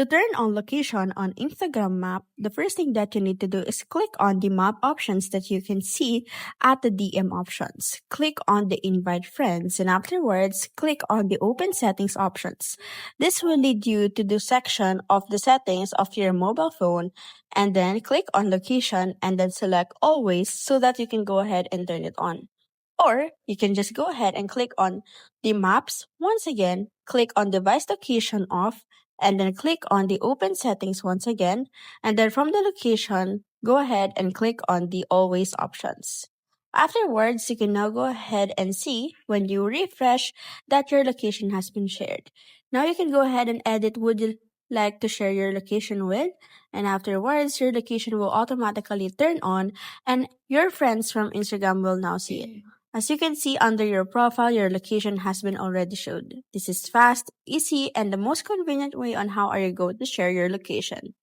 To turn on location on Instagram map, the first thing that you need to do is click on the map options that you can see at the DM options. Click on the invite friends and afterwards click on the open settings options. This will lead you to the section of the settings of your mobile phone and then click on location and then select always so that you can go ahead and turn it on. Or you can just go ahead and click on the maps. Once again, click on device location off and then click on the open settings once again. And then from the location, go ahead and click on the always options. Afterwards, you can now go ahead and see when you refresh that your location has been shared. Now you can go ahead and edit would you like to share your location with, and afterwards your location will automatically turn on and your friends from Instagram will now see it. As you can see under your profile, your location has been already showed. This is fast, easy, and the most convenient way on how are you going to share your location.